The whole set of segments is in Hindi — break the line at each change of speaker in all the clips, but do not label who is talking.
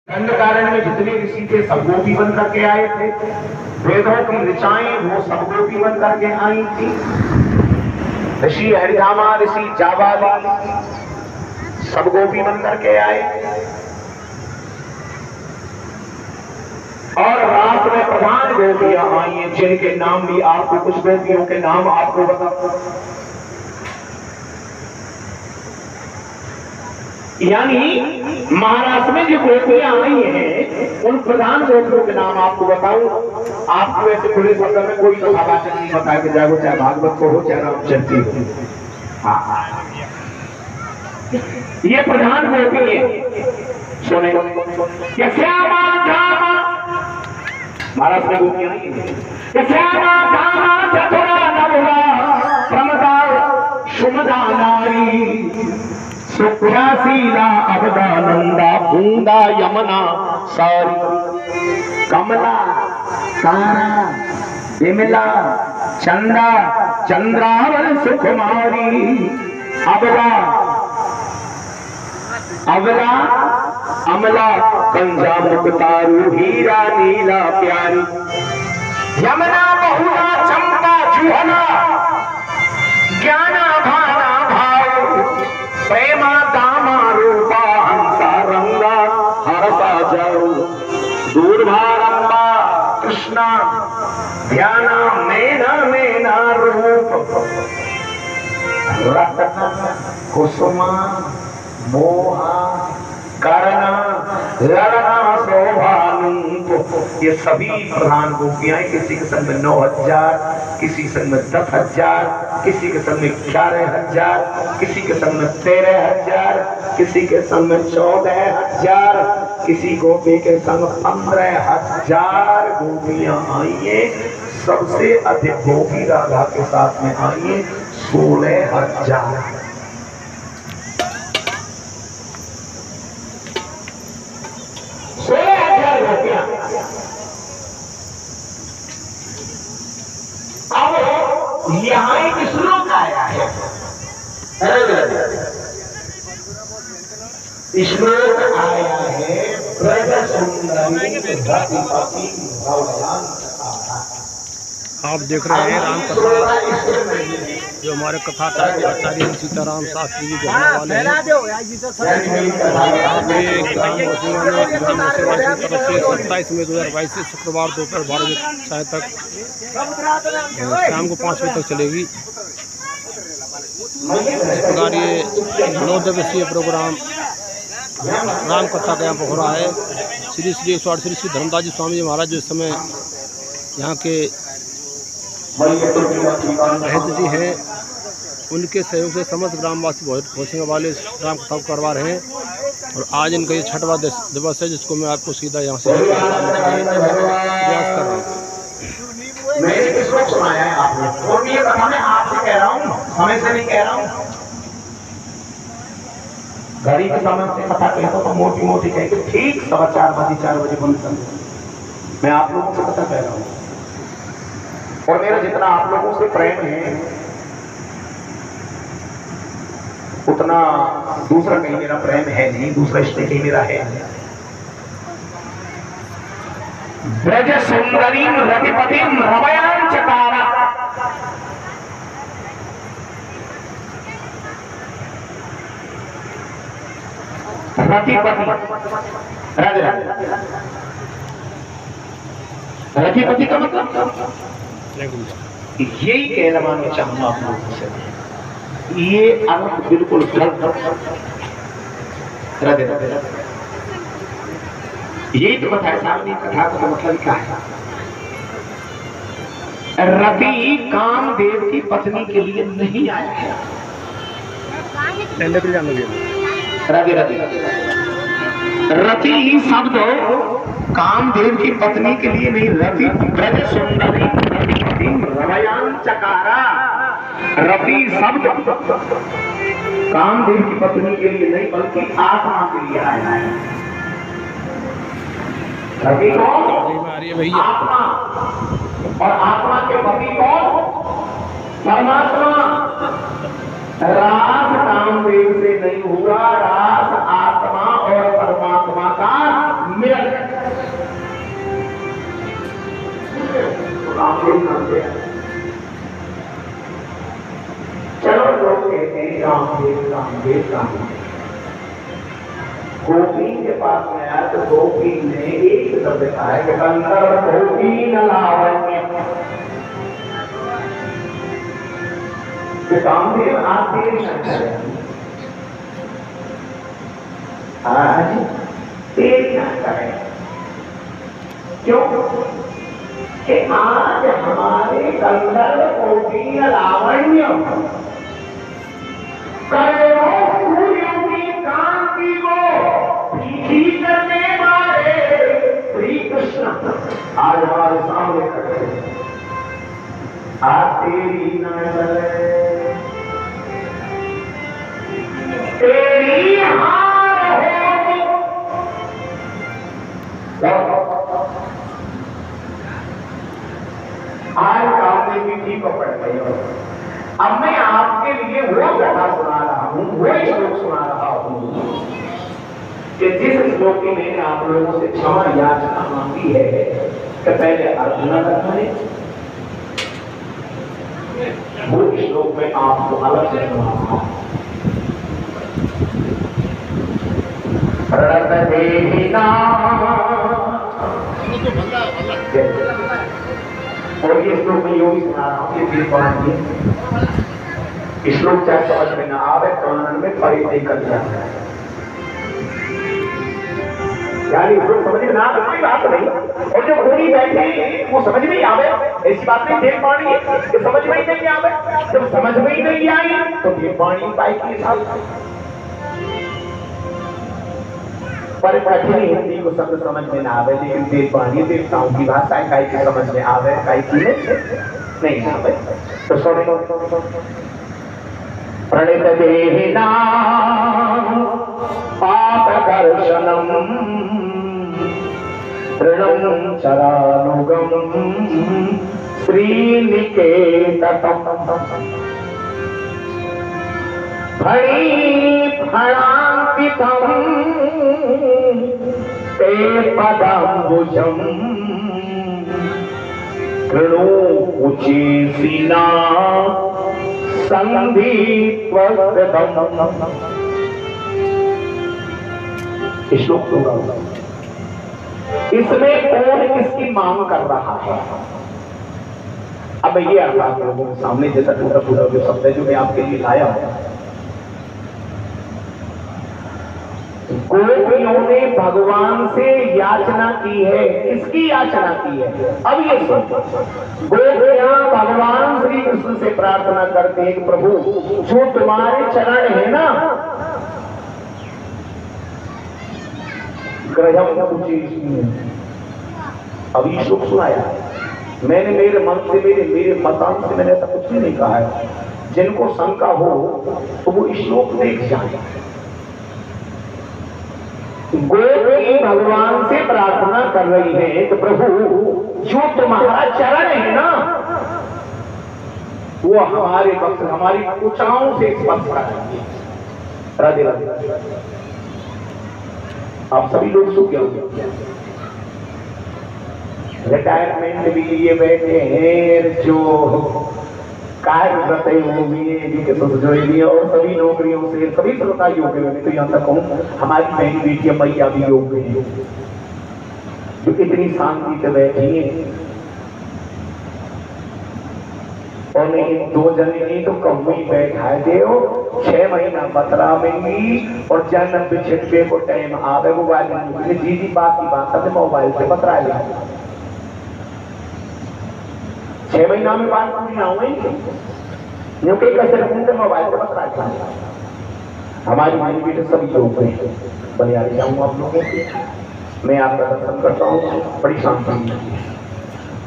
दंडकारण्य में जितने ऋषि थे सब गोपी बन करके आए थे। वेदों की ऋचाएं वो सब गोपी बन करके आई थी। ऋषि हरिधामा, ऋषि जाबाली सब गोपी बन करके आए। और रात में प्रधान गोपियां आई हैं जिनके नाम भी आपको, कुछ गोपियों के नाम आपको बता। यानी महाराष्ट्र में जो गोपियां आई हैं उन प्रधान गोपियों के नाम आपको बताऊं। आपको ऐसे खुले शब्द में कोई कथावाचक नहीं बताया कि चाहे वो चाहे भागवत को हो चाहे रामचरित हो। हाँ, ये प्रधान गोपी है। सुने श्यामा धामा, महाराष्ट्र में गोपियां आई हैं। श्यामा धामा चतुरा नवरा प्रमदा सुमदा नारी सुख्यासीला अवदानंदा बूंदा यमुना सारी कमला तारा विमला चंदा चंद्रावल सुकुमारी अबला अबला अमला कंजा मुक्तारू हीरा नीला प्यारी यमुना बहुला चंपा जुहना ज्ञाना भाना भाव प्रेमा दामा रूपा हंसा रंगा हरसा जाऊ दूरभारंबा कृष्णा ध्याना मेना मेना रूप रत्न कुसुमा मोहा करना लड़ना शोभानुप। ये सभी प्रधान गोपियां किसी के संग में 9,000, किसी के संग में 10,000, किसी के संग में 11,000, किसी के संग में 13,000, किसी के संग में 14,000, किसी गोपी के संग 15,000 गोपियां आई है। सबसे अधिक गोपी राधा के साथ में आई है 16,000। अब यहाँ एक श्लोक आया है, श्लोक आया है ब्रज सुंदरी रतिपति भवयान।
आप देख रहे हैं राम कथा, जो हमारे कथा आचार्य सीताराम शास्त्री जी जानने वाले हैं। तरफ से 27 मई 2022 से शुक्रवार दोपहर 12 बजे तक शाम को 5 बजे तक चलेगी। इस प्रकार ये 9 दिवसीय प्रोग्राम राम कथा का यहाँ पर हो रहा है। श्री श्री 108 श्री धर्मदास जी स्वामी जी महाराज जो इस समय यहाँ के महंत जी हैं, उनके सहयोग से समस्त ग्रामवासी भोजन वाले राम कथा को करवा रहे हैं। और आज इनका ये 6वां दिवस है, जिसको मैं आपको सीधा यहाँ से प्रयास कर रहा हूँ।
मैंने किसको सुनाया है आपने? और ये कथा मैं आपसे कह रहा हूँ, समय से नहीं कह रहा हूँ। घड़ी के समय से कथा कहता तो मोटी मोटी कह के ठीक 4:15 बजे 4 बजे बंद कर दूँ। मैं आप लोगों से कथा कह रहा हूँ और मेरा जितना आप लोगों से प्रेम है उतना दूसरा कहीं मेरा प्रेम है नहीं, दूसरा स्टेट ही मेरा है। ब्रज सुंदरी रतिपति रमयान चकारा, रतिपति रतिपति का मतलब यही कहना मानना चाहूंगा आप लोगों से। ये अर्थ बिल्कुल गलत। यही तो बताया सामने कथा का मतलब क्या है। रति कामदेव की पत्नी के लिए नहीं आया है। रति शब्द कामदेव की पत्नी के लिए नहीं। रति ब्रज सुंदरी रतिपति रमयान चकारा। रति शब्द कामदेव की पत्नी के लिए नहीं बल्कि आत्मा के लिए आया है। रति कौन? आत्मा। और आत्मा के पति कौन? परमात्मा। रास कामदेव से नहीं हुआ, रास आत्मा और परमात्मा का मिनट चलो लोग कहते हैं काम गोपी के पास गया तो गोपी ने एक शब्द कहा है कि गोपी न लावण्य कामदेव आप देर न करें, आज देर न करें। क्यों कि आज हमारे गंधर्व गोपी न लावण्य करने वाले श्री कृष्ण आज हमारे सामने खड़े हैं। आज तेरी नजर तेरी हार होगी। आज आपने भी पकड़ गई। अब मैं आपके लिए वो कथा सुना रहा हूँ, वो श्लोक सुना रहा हूँ कि जिस श्लोक की मैंने आप लोगों से क्षमा याचना मांगी है कि पहले अर्चना करना है, वो श्लोक में आपको अलग से सुनाना है। और ये श्लोक में यो भी सुना रहा हूँ कि श्लोक चाहे समझ में ना आवे कानन में परिचय कर दिया है, यानी श्लोक समझ में ना आवे कोई बात नहीं, और जो पूरी बैठे वो समझ में ही आवे ऐसी बात नहीं। देव पानी कि समझ में ही नहीं आवे, जब समझ में ही नहीं आई तो देव पानी पाई के साथ पर कठिन हिंदी को शब्द समझ में ना आवे, लेकिन देव पानी देवताओं की भाषा काई की समझ में आवे काई की नहीं आवे। तो सुनो प्रणित देहिना पाप दर्शनम तृणं चरानुगम श्रीनिकेतनम फणीफणान्वितं ते पदाम्बुजं कृणु उचेसिना संधीत्वकृतम्। श्लोक इसमें कौन किसकी मांग कर रहा है? अब ये अर्थ आप लोगों के सामने जैसा टूटा फूटा जो शब्द है जो मैं आपके लिए लाया हूं, गोपियों ने भगवान से याचना की है। किसकी याचना की है? अब ये सोचो, गोपियां भगवान श्री कृष्ण से प्रार्थना करते हैं कि प्रभु जो तुम्हारे चरण है ना, अभी श्लोक सुनाया मैंने, मेरे मन से मेरे मतांत से मैंने ऐसा कुछ भी नहीं कहा है। जिनको शंका हो तो वो श्लोक देख जाए। गोपी भगवान से प्रार्थना कर रही है कि प्रभु जो तुम्हारा चरण है ना वो हमारे वक्त हमारी कुचाओं से स्पर्श कर रही है। राधे राधे। आप सभी लोग सुख गए, रिटायरमेंट भी लिए बैठे हैं, जो कार्यरत एजुकेशन से जुड़े हुए और सभी नौकरियों से सभी सरकारी योग्य हैं। तो यहाँ तक कहूँ हमारी बहन बेटियां मैया भी योग्य हैं जो इतनी शांति से बैठी है। और नहीं दो जने नहीं तो कम ही बैठा दे 6 महीना बतरा मिली और जन्म बिछड़े को टाइम आवे मोबाइल में जी बात की बात है मोबाइल से बतरा लिया 6 महीना में बात पूरी ना हुई क्योंकि कैसे रखूंगे मोबाइल से बतरा लिया। हमारी मानी बेटे सभी लोग बलियारी जाऊंगा आप लोगों के, मैं आपका दर्शन करता हूँ, बड़ी शांति मिलती है।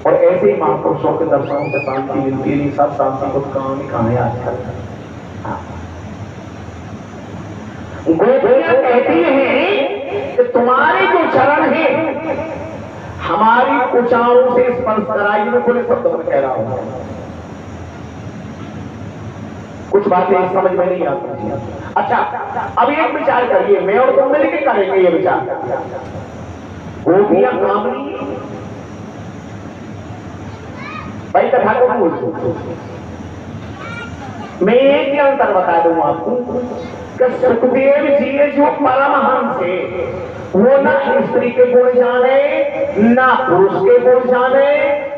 और ऐसे ही महापुरुषों के दर्शनों से शांति मिलती है। सब शांति को कहाँ है आजकल। गोपियां कहती हैं कि तुम्हारे जो चरण है हमारी कुचाओं से स्पर्श कराई। मैं पूरे शब्दों में कह रहा हूं, कुछ बातें समझ में नहीं आती। अच्छा अब एक विचार करिए, मैं और तुम मिलकर करेंगे ये विचार। गोपियां कामनी भाई कथा को बोल। मैं एक ही अंतर बता दूं आपको कि सुखदेव जी जो परमहंस है वो ना स्त्री के गुण जाने ना पुरुष के गुण जाने,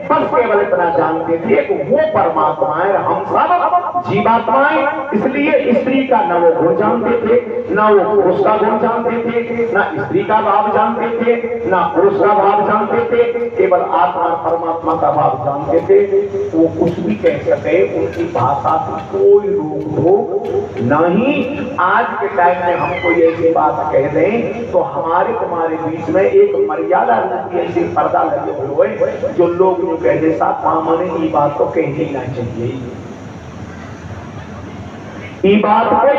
बस केवल इतना जानते थे कि वो परमात्मा है, हम सब जीवात्माएं। इसलिए स्त्री का न वो गुण जानते थे, ना वो पुरुष का गुण जानते थे, ना स्त्री का भाव जानते थे, ना पुरुष का भाव जानते थे, केवल आत्मा परमात्मा का भाव जानते थे। वो कुछ भी कह सके, उनकी भाषा की कोई रोक टोक नहीं। आज के टाइम में हम कोई ऐसी बात कह दें तो हमारे तुम्हारे बीच में एक मर्यादा रूपी ऐसी पर्दा लगे हुए जो लोग जो कहते साथ मामने ये बात तो कहनी ना चाहिए, ये बात कोई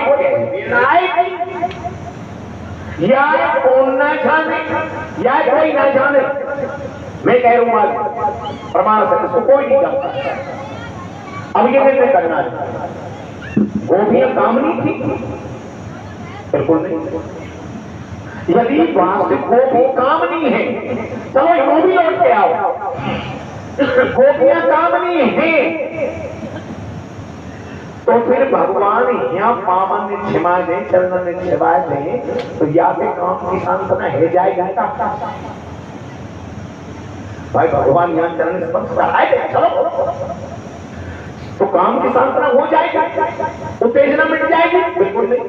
या कौन ना जाने या कोई ना जाने। मैं कह रहा हूं प्रमाण से इसको कोई नहीं जानता। अब ये निर्णय करना है, गोपियां कामनी थी? बिल्कुल नहीं। यदि वास्तविक गोपी कामनी है, चलो वो भी लौट के आओ, गोपियां कामनी है तो फिर भगवान यहाँ पावन ने क्षमा दे, चरण ने क्षमा दे, तो या पे काम की सांत्वना है जाएगा भाई। भगवान यहाँ चरण स्पर्श कराए चलो तो काम की सांत्वना हो जाएगी, उत्तेजना मिट जाएगी? बिल्कुल नहीं।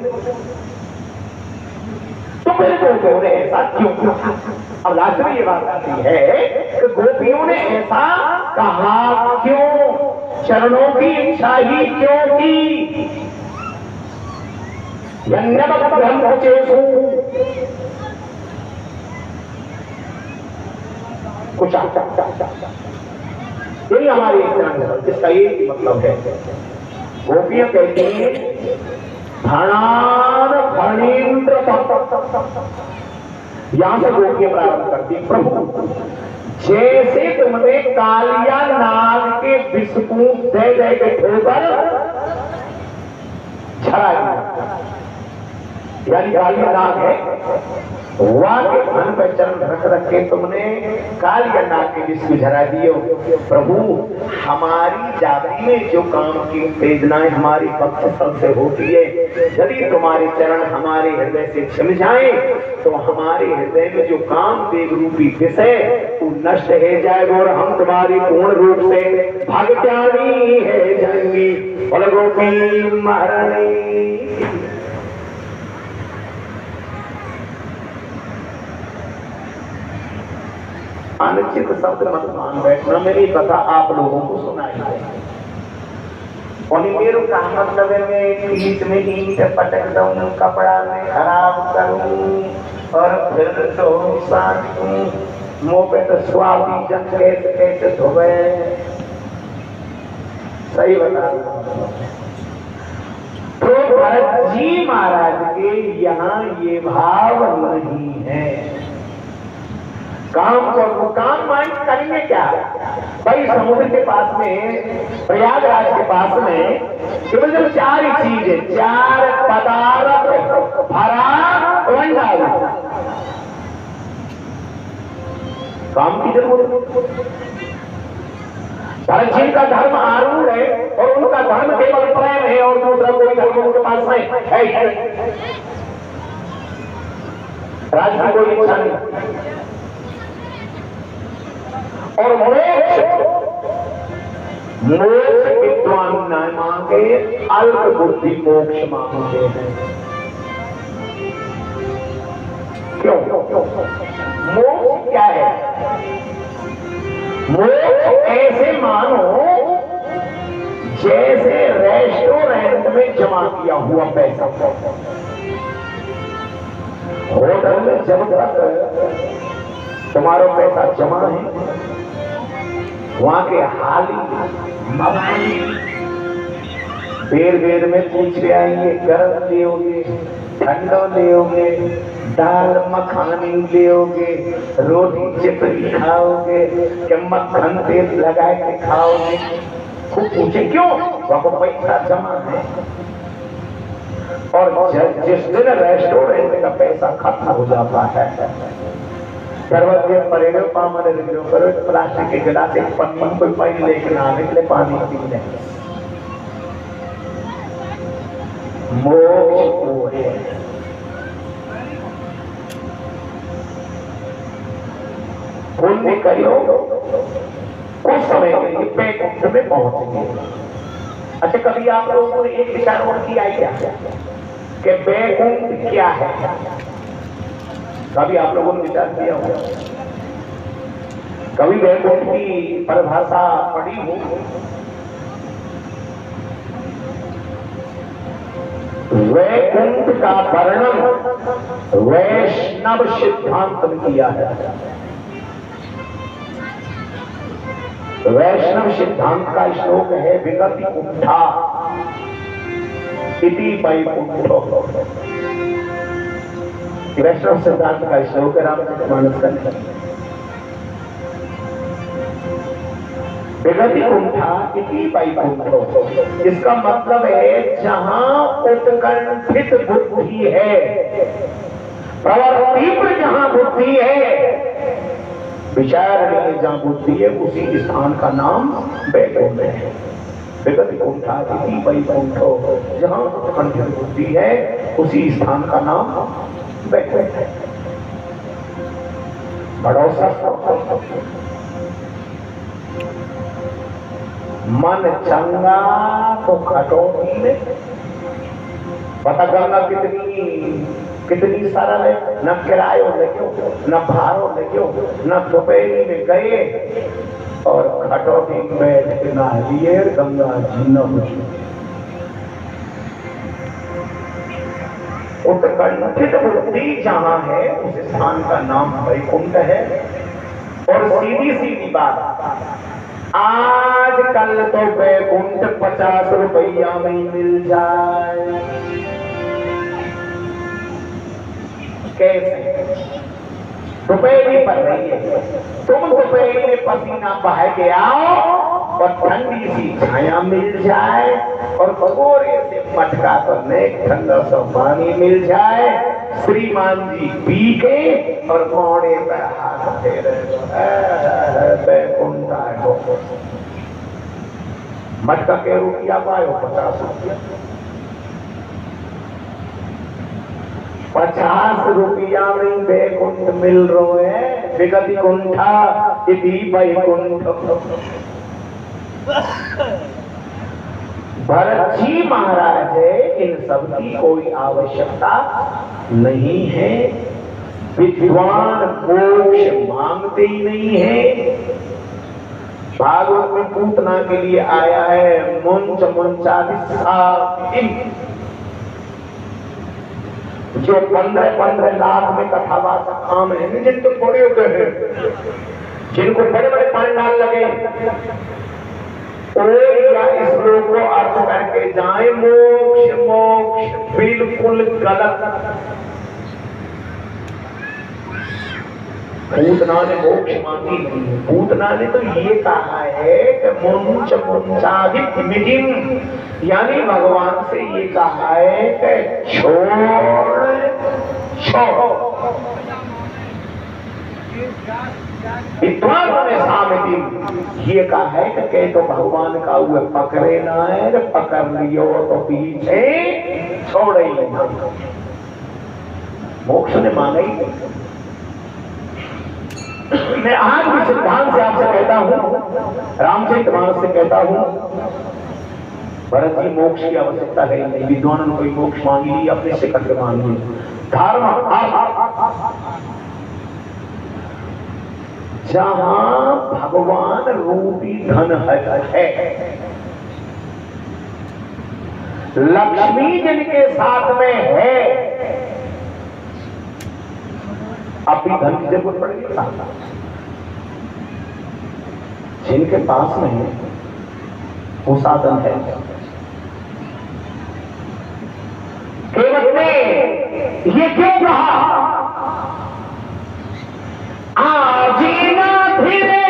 तो फिर गोपियों ने ऐसा क्यों? अब लास्ट में ये बात आती है कि गोपियों ने ऐसा कहा क्यों, चरणों की इच्छा ही क्यों की? कुछ यही हमारी इसका ये मतलब है। गोपियां कहती हैं धनान फणीन्द्र, यहां से गोपियां प्रारंभ करती, प्रभु जैसे तुमने कालिया नाग के विस्फोट दे दे के ठोकर झड़ा दिया, यानी कालिया नाग है वहां के मन पर चरण रख रख के तुमने कालिया नाग के विष को झरा दिए। प्रभु हमारी जाति में जो काम की उत्तेजनाएं हमारी पक्ष से होती है, यदि तुम्हारे चरण हमारे हृदय से छिम जाए तो हमारे हृदय में जो काम देव रूपी विष है वो नष्ट हो जाएगा और हम तुम्हारी पूर्ण रूप से भगत्यानी है जाएंगी। बोलो गोपी महारानी। अनुचित शब्द मत मान बैठना, मेरी कथा आप लोगों को सुनाई है और मेरे का मतलब है मैं ईट में ईट पटक दूं, कपड़ा में खराब करूं और फिर तो साथ दूं, मुंह पे तो स्वादी जन कैसे कैसे धोवे। सही बता तो भरत जी महाराज के यहाँ ये भाव नहीं है। काम को काम माइंड करेंगे क्या भाई? समुद्र के पास में, प्रयागराज के पास में केवल चार ही चीज है, चार पदार्थ भरा भंडार, काम की जरूरत। भरत जी का धर्म आरूढ़ है और उनका धर्म केवल प्रेम है और दूसरा कोई धर्म उनके पास नहीं है। राज की कोई इच्छा नहीं और मोक्ष विद्वान न मांगे, अल्प बुद्धि मोक्ष मांगते हैं। क्यों? मोक्ष क्या है? मोक्ष ऐसे मानो जैसे रेस्टोरेंट में जमा किया हुआ पैसा। होटल में जब तक तुम्हारा पैसा जमा है, वहां के हाली मवाली बेर बेर में पूछ रहे आएंगे, गर्म लेोगे, ठंडो लेोगे, दाल मखानी लेोगे, रोटी चिपड़ी खाओगे, कि मक्खन तेल लगा के खाओगे। खूब पूछे क्यों? वहां पैसा जमा है। और जिस दिन रेस्टोरेंट का पैसा खत्म हो जाता है दरवाजे परेड़ो पामर लिखो करो प्लास्टिक के गिलास एक पन्नी कोई पानी लेके ना निकले पानी पीने। मोक्ष वो है पुण्य करो कुछ समय के लिए बैकुंठ में पहुंचेंगे। अच्छा, कभी आप लोगों ने एक विचार और किया क्या कि बैकुंठ क्या है? कभी आप लोगों ने विचार किया होगा? कभी बैकुंठ की परिभाषा पढ़ी हो? वैकुंठ का वर्णन वैष्णव सिद्धांत में किया है। वैष्णव सिद्धांत का श्लोक है विगति कुंठा इति वैकुंठो। वैष्णव सिद्धांत का श्लोक है रामचरितमानस का। विगति कुंठा इति वैकुंठो, इसका मतलब है जहां उत्कंठित बुद्धि है, प्रवृत्ति पर जहां बुद्धि है, विचार में जहां बुद्धि है, उसी स्थान का नाम वैकुंठ है। विगति कुंठा इति वैकुंठो, जहां उत्कंठित बुद्धि है उसी स्थान का नाम वैकुंठ है। भरोसा मन चंगा तो खटोटी में। पता करना कितनी सरल है। न किरायो लग्यो, न भारो लग्यो, न दोपहरी में गए और खटोटी में बैठ के नहाइए, गंगा जी न हुई। उत्कंठित बुद्धि जहां है उस स्थान का नाम वैकुंठ है। और सीधी सीधी बात, आजकल तो वैकुंठ 50 रुपया में मिल जाए। कैसे? दोपहरी पड़ रही है, तुम दोपहरी में पसीना बहा के आओ और ठंडी सी छाया मिल जाए और भगोरे से मटका करने ठंडा सा पानी मिल जाए, श्रीमान जी पी के और मोड़े पे हाथ फेरे, वैकुंठ आयो। मटका के रुपया पायो 50 रुपया। 50 रुपया में वैकुंठ मिल रहे हैं। विगति कुंठा इति वैकुंठ। भरत जी महाराज है, इन सब की कोई आवश्यकता नहीं है। विद्वान मोक्ष मांगते ही नहीं है। भागवत में पूतना के लिए आया है मुंच मुंचादि, जो 15 लाख में कथावाचक काम है, जिनको थोड़े होते हैं, जिनको बड़े बड़े पांडाल लगे, या इस लोग को अर्थ करके जाए मोक्ष मोक्ष बिल्कुल गलत। पूतना ने मोक्ष मांगी नहीं। पूतना ने तो ये कहा है कि मुंच मुंचादित विधिम, यानी भगवान से ये कहा है कि छोड़ विद्वान में सामने ये कहा है कि तो भगवान का हुए पकड़े ना है, पकड़ लियो तो पीछे छोड़े ही नहीं। मोक्ष ने मांगा ही नहीं। मैं आज भी सिद्धांत से आपसे कहता हूं, रामचरितमानस से कहता हूं, भरत जी मोक्ष की आवश्यकता है नहीं। विद्वानों ने कोई मोक्ष मांगी ली, अपने से करके मांगी। धर्म जहां भगवान रूपी धन है, लक्ष्मी जिनके साथ में है, अपनी धन की जरूरत पड़ेगी। जिनके पास में है वो साधन है। केवल ने ये क्यों कहा, आजीना धीरे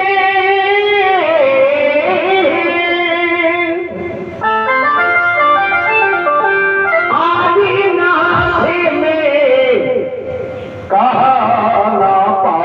आजीना में कहा ना पा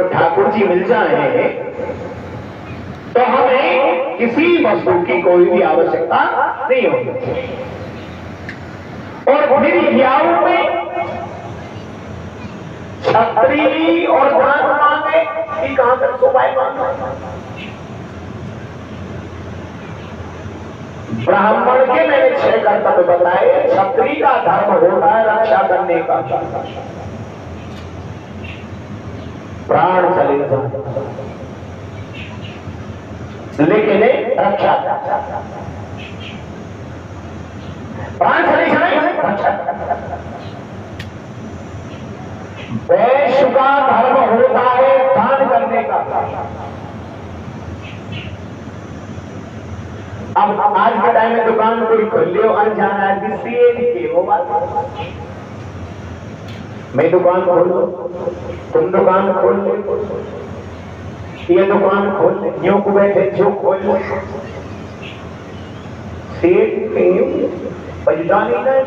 ठाकुर जी मिल जाए तो हमें किसी वस्तु की कोई भी आवश्यकता नहीं होगी। और फिर याऊ में छत्री और दान मांगे कि कहां तक शोभाएं मांगे। ब्राह्मण के मैंने 6 कर्तव्य बताए। छत्री का धर्म होता है रक्षा करने का, प्राण चले जाए लेकिन रक्षा, प्राण चले जाए रक्षा। वैश्य का धर्म होता है दान करने का। अब आज के टाइम में दुकान कोई खोल लियो अनजान आदमी सेठ के वो बात, मैं दुकान खोल लो, तुम दुकान खोल लो, ये दुकान खोल ले, यूं को बैठे जो खोल लो। सेठ क्यों परेशानी नहीं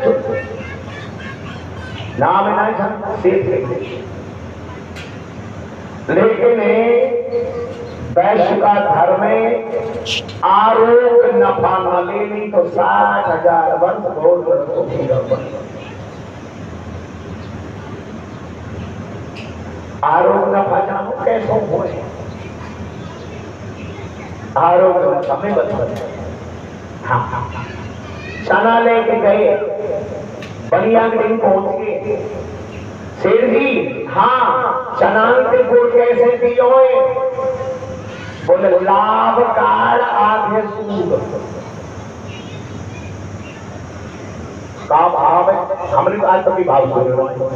नाम है ना सेठ। लेकिन वैश्य का धर्म आरोग्य नफा न लेनी तो 60,000 वर्ष भोग। आरोग्य नफा जानो कैसो हो, आरोग्य हमें बता। हाँ, चना लेके गए, बढ़िया दिन पहुंच गए। शेर जी हाँ चना के गुड़ कैसे दियो? बोले लाभ कार्ड आधे सूद का भाव है। हमने आज तक भाव सुने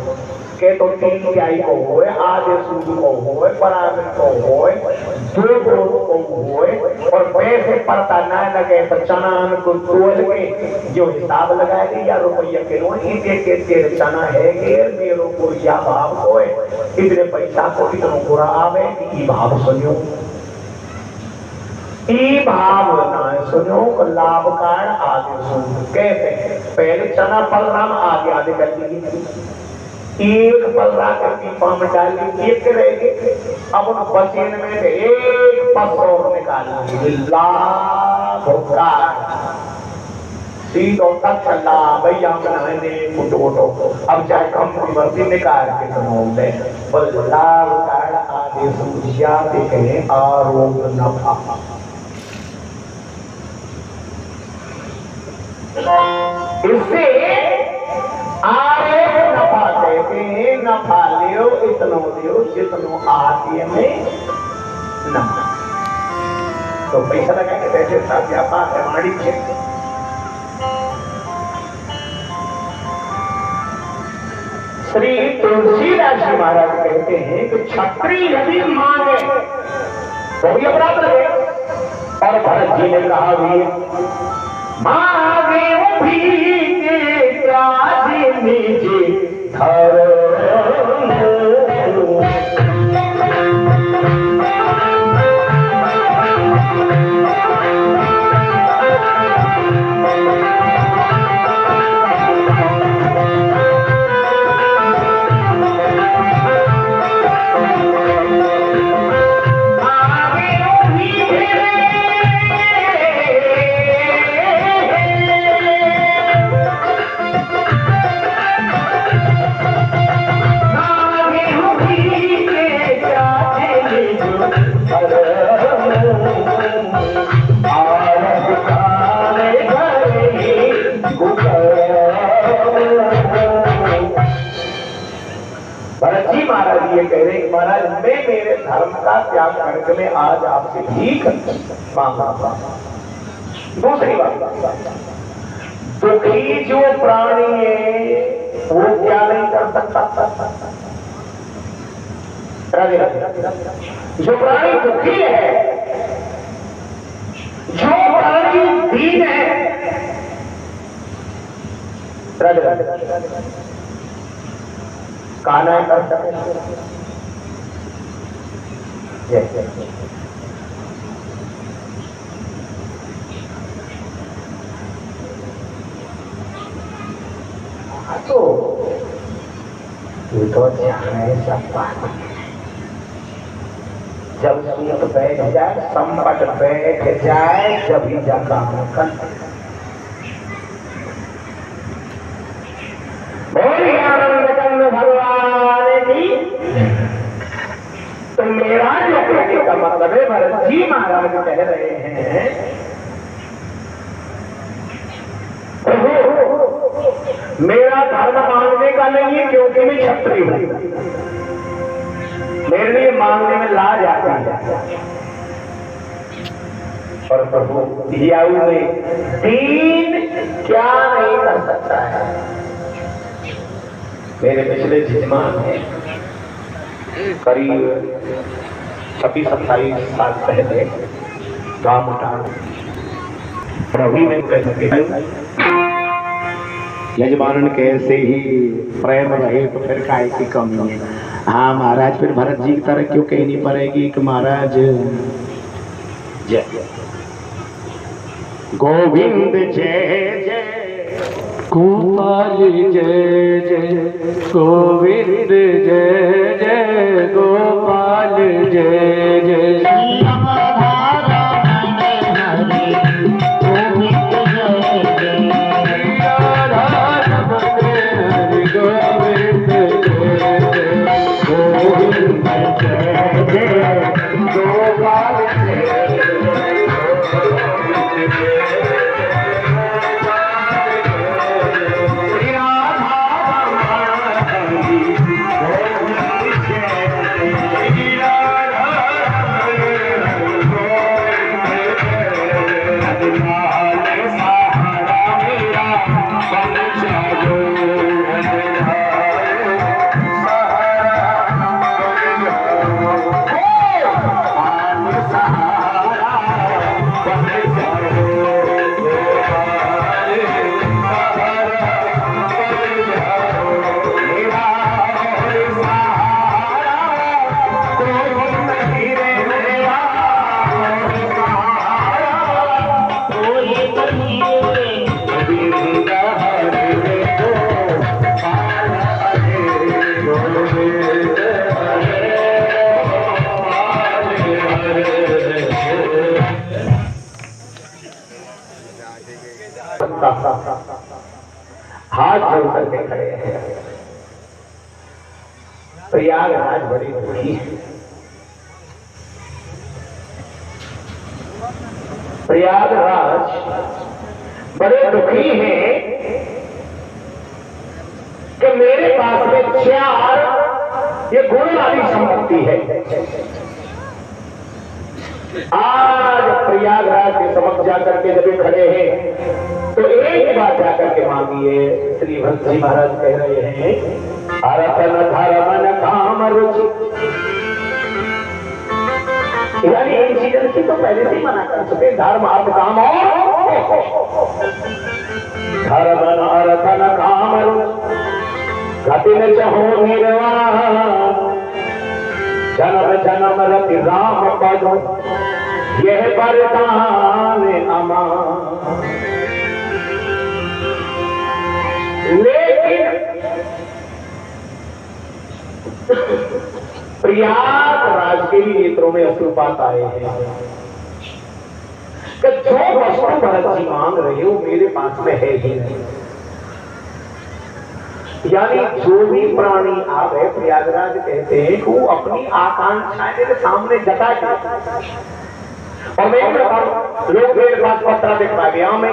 के तो 3 तिहाई को होए, आधे सूद को होए, बराबर को होए, 2 को होए और पैसे पड़ता न लगे तो चना को तोल के जो हिसाब लगाए या रुपया के नो तेरे चना है के मेरो को या भाव होए इतने पैसा को इतना बुरा आवे ई भाव सुनियो, ई भाव ना सुनो। लाभ कार्ड आगे सूद कैसे? पहले चना पलराम आगे आधे कर लीजिए, एक पल्ला के पीपा में डाल ली, एक रहेगी। अब उन बचेन में से एक पसौर निकाल ली, लाभ कार्ड सीधो तक चला भैया बनाने फुटो। अब चाहे कम की निकाल के सुनोगे बोल लाभ कार्ड आगे सूझिया कहे आरोग्य नफा। इससे आरोग्य नफा कहते हैं, नफा लियो इतनो लियो जितनो आती में न। तो पैसा लगा के बैठे साथ व्यापार है वाणिज्य। श्री तुलसीदास जी महाराज कहते हैं कि छत्री यदि मांगे तो भी अपराध लगे। और भरत जी ने कहा भी मांगे वो भी राज निज धर्म। भरत जी महाराज ये कह रहे महाराज मैं मेरे धर्म का त्याग करके मैं आज आपसे भीख मांगा। दूसरी बात, दुखी जो प्राणी है वो क्या नहीं कर सकता? जो प्राणी दुखी है, जो प्राणी दीन है, काना कर सकते। तो ध्यान है सब बात जब सूत बैठ जाए, संपट बैठ जाए, जब ही जाता कर आनंद कंद भगवान की। तो मेरा जो कहने का मतलब है, भरत जी महाराज कह रहे हैं, मेरा धर्म मांगने का नहीं है क्योंकि मैं क्षत्रिय हूं, मेरे लिए मांगने में लाज आती है। और प्रभु दियाऊ में दीन क्या नहीं कर सकता है। मेरे पिछले जजमान हैं, करीब 26-27 साल पहले गांव उठान रवि में कह सके यजमानन कैसे ही प्रेम रहे तो फिर काय की कमी है। हाँ महाराज, फिर भरत जी की तरह क्यों कहनी पड़ेगी कि महाराज जय गोविंद जय जय
गोपाल जय जय गोविंद जय जय गोपाल जय जय
हाथ जोड़ करके खड़े हैं। प्रयागराज बड़ी दुखी है। प्रयागराज बड़े दुखी हैं कि मेरे पास में 4 ये गुण वाली संपत्ति है। आज प्रयागराज के समक्ष जाकर के जब खड़े हैं तो एक बात जाकर के मांगिए। श्री भरत जी महाराज कह रहे हैं, अरतन धर्मन काम रुचि, यानी इन चीजों की तो पहले से ही मना कर चुके, धर्म अर्थ काम और धर्मन अरतन काम रुचि गति न चहो निर्वाण जन्म जन्म रति राम पद यह वरदान अमान। लेकिन प्रयागराज के भी नेत्रों में अश्रुपात आए हैं कि जो वस्तु भरत जी मांग रहे हो मेरे पास में है ही नहीं। यानी जो भी प्राणी आवे, प्रयागराज कहते हैं कि वो अपनी आकांक्षाएं मेरे सामने जता के, और मैं लोग मेरे पास पत्र दिखा गया, मैं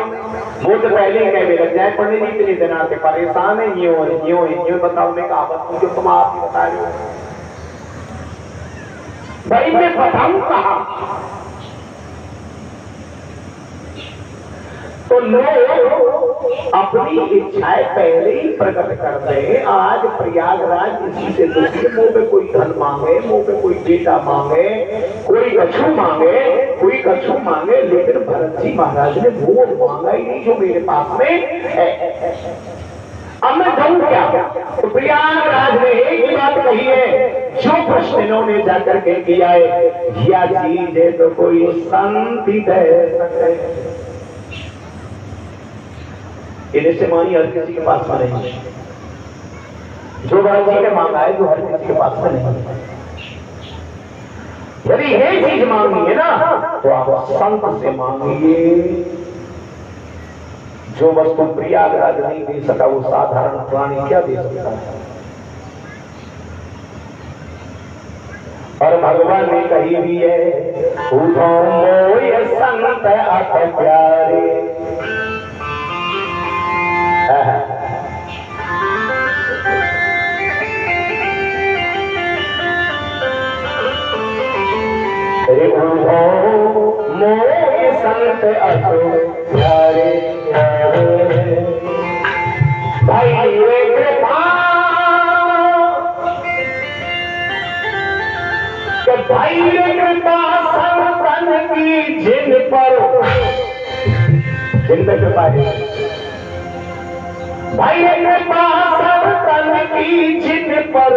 मुझे पहले ही कहने लग जाए पढ़ने नहीं इतनी दिन आते परेशान है, यूं बताओ मैं कहा जो तुम आप बता रहे हो भाई, मैं बताऊं कहा। तो लोग अपनी इच्छाएं पहले ही प्रकट कर रहे। आज प्रयागराज इसी से दुखी, मुंह पे कोई धन मांगे, मुंह पे कोई बेटा मांगे, कोई कछु मांगे, कोई कछु मांगे, लेकिन भरत जी महाराज ने वो मांगा ही नहीं जो मेरे पास में है। अब मैं कहूं क्या? तो प्रयागराज ने एक ही बात कही है जो प्रश्न इन्होंने जाकर के किया है, या चीज है तो कोई शांति दे सके। इनसे मानी हर किसी के पास में नहीं है, जो भरत जी ने मांगा है जो हर किसी के पास में नहीं है। यदि ये चीज मांगनी है ना तो आप संत से मांगिए। जो वस्तु प्रयागराज नहीं दे सका वो साधारण प्राणी क्या दे सकता है। और भगवान ने कही भी है मोय संत अत प्यारे। मोय संत अत प्यारे भाई रे कृपा भाई रे कृपा संतन की जिन पर कृपा है भाई रे कृपा संतन की जिन पर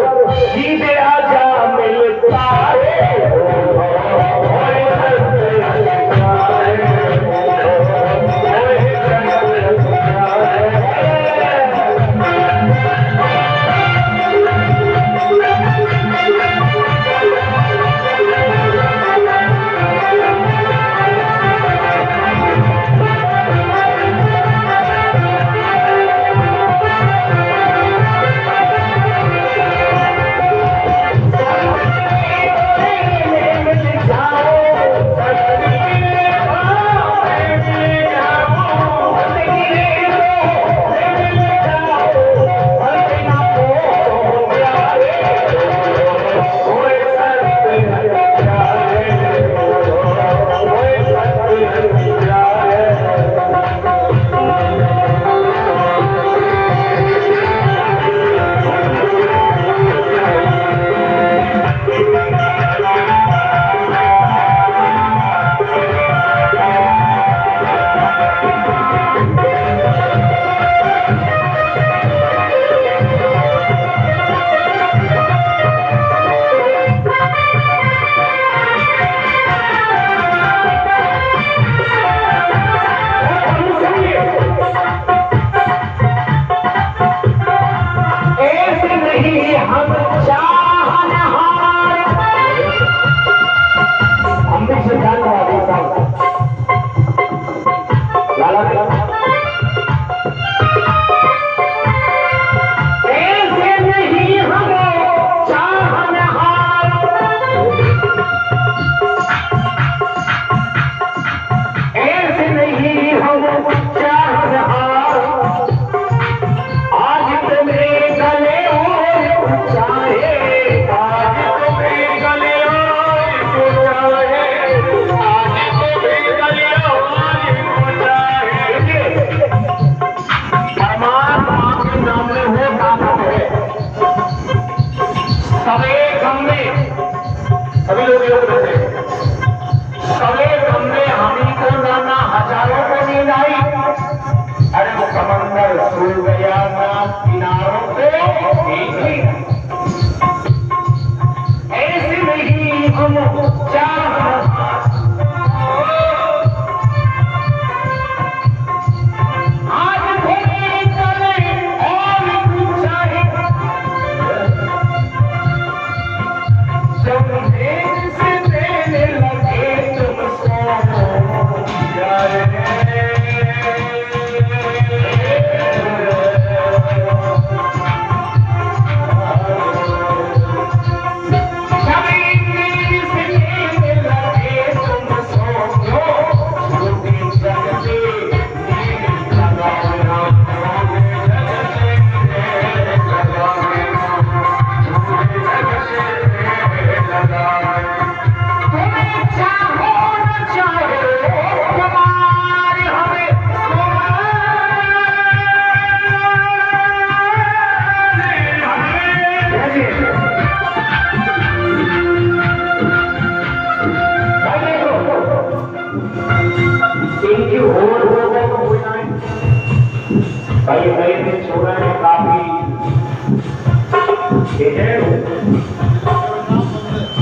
सीधे आजा मिलता है।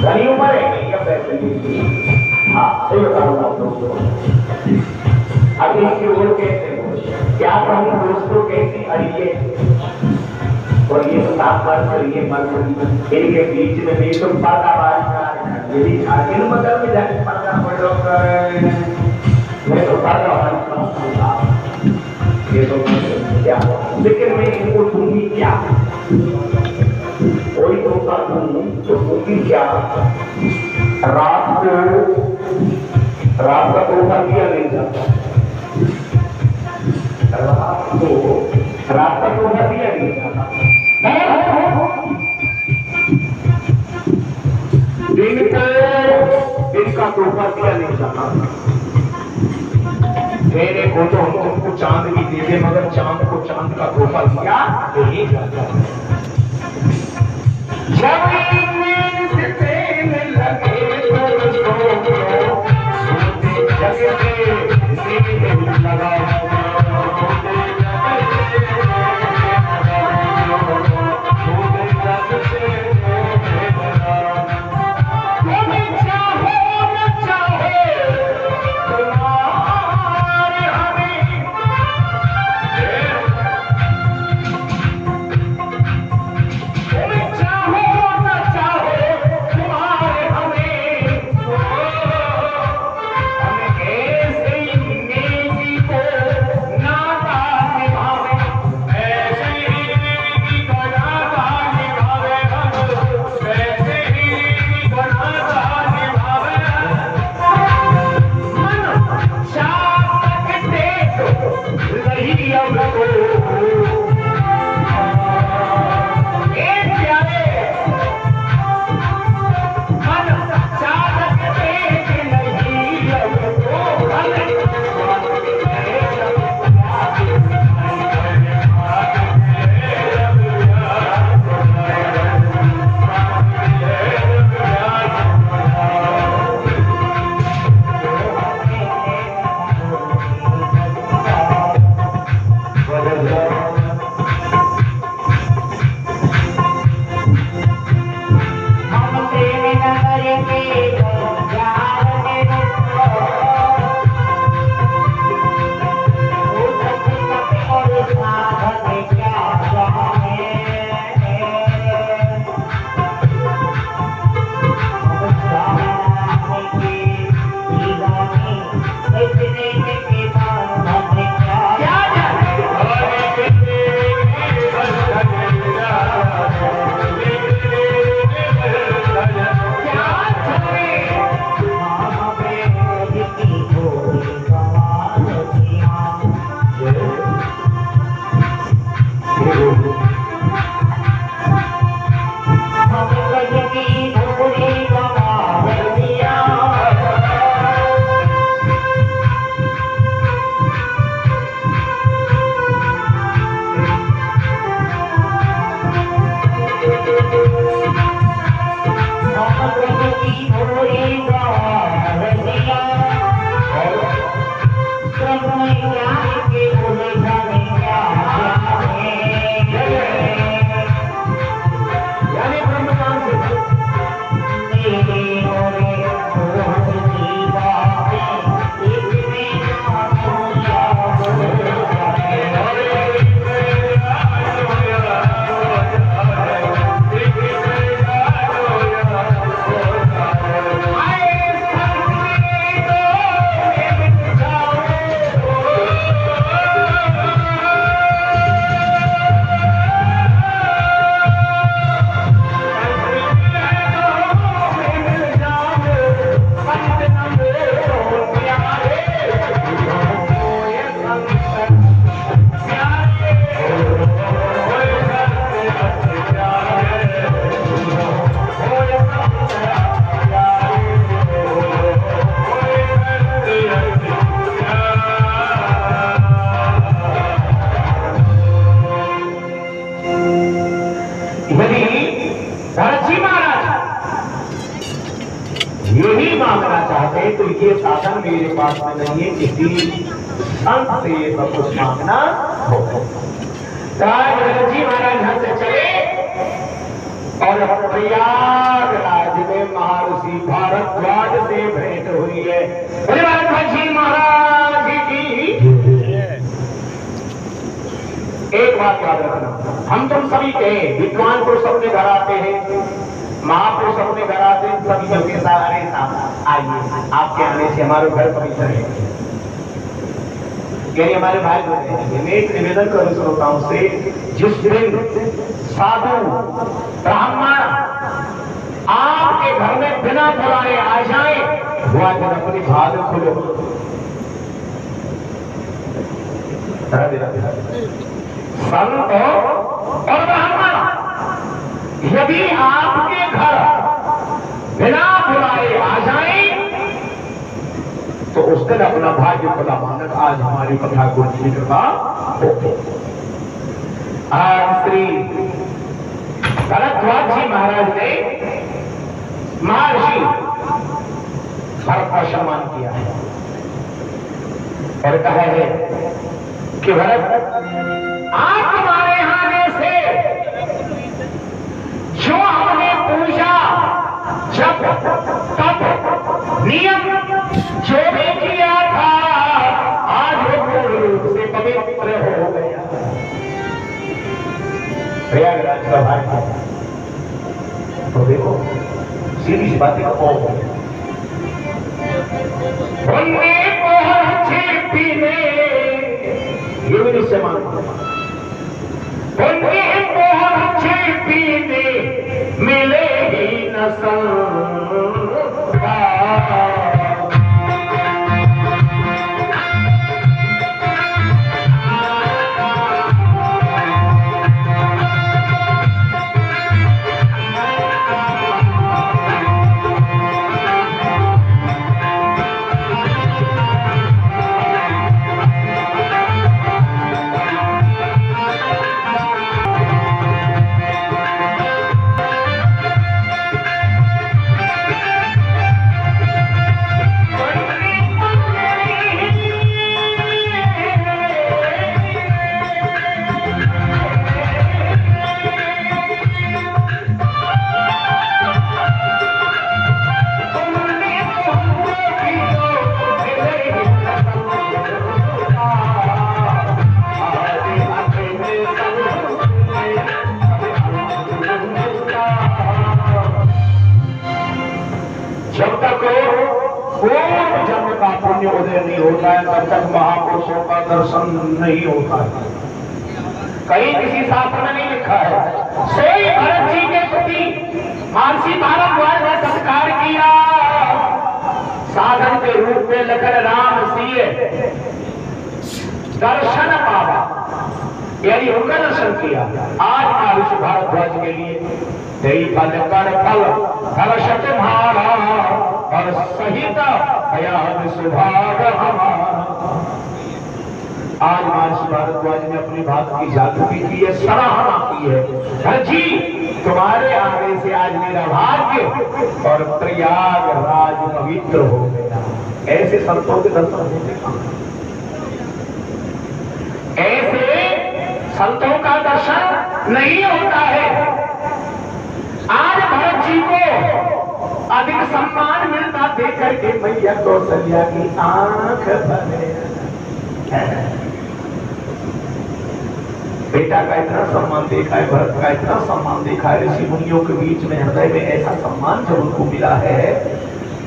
घनी उम्र है अब इसकी ओर कैसे क्या कहूँ दोस्तों कैसी अड़िए और ये 7 वर्ष और ये इनके बीच में भी तुम पर्दाबाजी ये भी झाकिन बदल में जाके पढ़ना पड़ रहा है। मैं तो पढ़ रहा हूँ ये तो क्या, लेकिन मैं इनको दूंगी क्या, कोई धोखा दूं तो दूंगी क्या। रात का धोखा दिया नहीं जाता, रात का धोखा दिया नहीं जाता, दिन का धोखा दिया नहीं जाता। मेरे को तो हम तुमको चांद भी दे दे, मगर चांद को चांद का धोखा दिया नहीं जाता। जब लगे यही मांगना चाहते हैं तो ये साधन मेरे पास में नहीं है, किसी संत से ये सब कुछ मांगना हो। जी महाराज यहाँ से चले और प्रयागराज में महर्षि भारद्वाज से भेंट हुई है। जी महाराज की एक बात याद रखना, हम तुम सभी के विद्वान पुरुष अपने घर आते हैं, महापुरुष अपने घर आते हैं, सभी के साथ अरे साहब आइए, आपके आने से हमारे घर पवित्र है। यानी हमारे भाई बोलते हैं, मैं एक निवेदन करूं श्रोताओं से, जिस दिन साधु ब्राह्मण आपके घर में बिना बुलाए आ जाए, वो आज अपनी भाग खोलो। संत और ब्राह्मण यदि आपके घर बिना बुलाए आ जाए, तो उस दिन अपना भाग्य खुला मानक आज हमारी कथा को कृपा हो। आज श्री भरद्वाज जी महाराज ने महर्षि भरत का सम्मान किया है और कहा है कि भरत, आप हमारे आने से जो हमने पूजा जब तब नियम जो भी किया था, आज वो पूर्ण रूप से पवित्र हो गया। प्रयागराज का भाई तो देखो सीधी सी बातें पीने ये भी निश्चय मानते पीने मिले ही न उदय नहीं होता है, तब तक महापुरुषों का दर्शन नहीं होता है। कहीं किसी शास्त्र में नहीं लिखा है, सोई भरत जी के प्रति महर्षि भारद्वाज ने सत्कार किया, साधन के रूप में लखन राम सिए दर्शन पावा, यानी उनका दर्शन किया। आज महर्षि भारद्वाज के लिए दई फल कर फल दर्श तुम्हारा और सहित भयान सुभाग हमारा। आज महर्षि भारद्वाज ने अपनी बात की जागृति की है, सराहना की है। हर जी तुम्हारे आने से आज मेरा भाग्य और प्रयागराज पवित्र हो गया। ऐसे संतों के दर्शन होते, ऐसे संतों का दर्शन नहीं होता है। आज भरत जी को अधिक सम्मान मिलता देख करके मैया कौशल्या की आंख भरे। बेटा का इतना सम्मान देखा है, भरत का इतना सम्मान देखा है, ऋषि मुनियों के बीच में हृदय में ऐसा सम्मान जब उनको मिला है,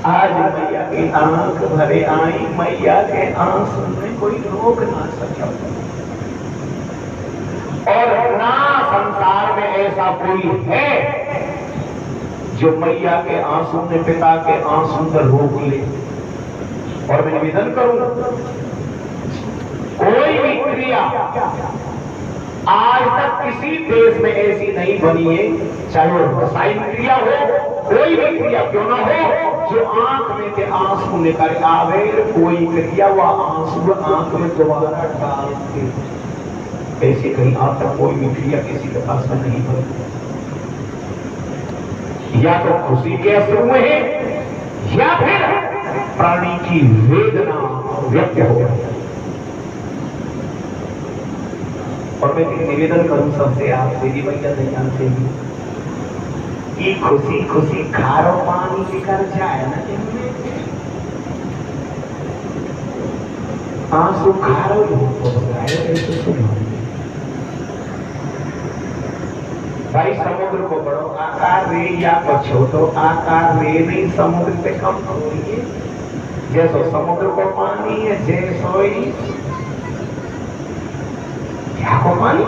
आज मैया की आंख भरे आई। मैया के आंसू में कोई रोक ना सका और ना संसार में ऐसा कोई है जो मैया के आंसू में पिता के आंसू पर रोक ले। और मैं निवेदन करूं, कोई भी क्रिया आज तक किसी देश में ऐसी नहीं बनी है, चाहे वो रसायन क्रिया हो, कोई भी क्रिया क्यों ना हो, जो आंख में के आंसू निकल आवे, कोई क्रिया व आंसू आंख में दोबारा डाल के, ऐसी कहीं आज तक कोई भी क्रिया किसी के पास में नहीं बनी। या तो खुशी के अश्रु है या फिर प्राणी की वेदना व्यक्त हो। और मैं निवेदन करूं सबसे, आपसे भी मैया ध्यान से कि खुशी खुशी खारो पानी लेकर जाए ना, आंसू खारो भाई समुद्र को बढ़ो, आकार रे या छोटो आकार रे नहीं समुद्र से कम थोड़ी है। जैसो समुद्र को पानी है जैसो ही क्या को पानी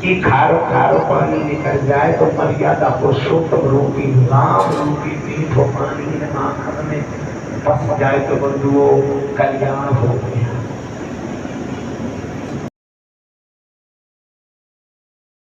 कि खारो खारो पानी निकल जाए तो मर्यादा पुरुषोत्तम रूपी नाम रूपी मीठो पानी आंख में बस जाए तो बंधुओं कल्याण हो गया।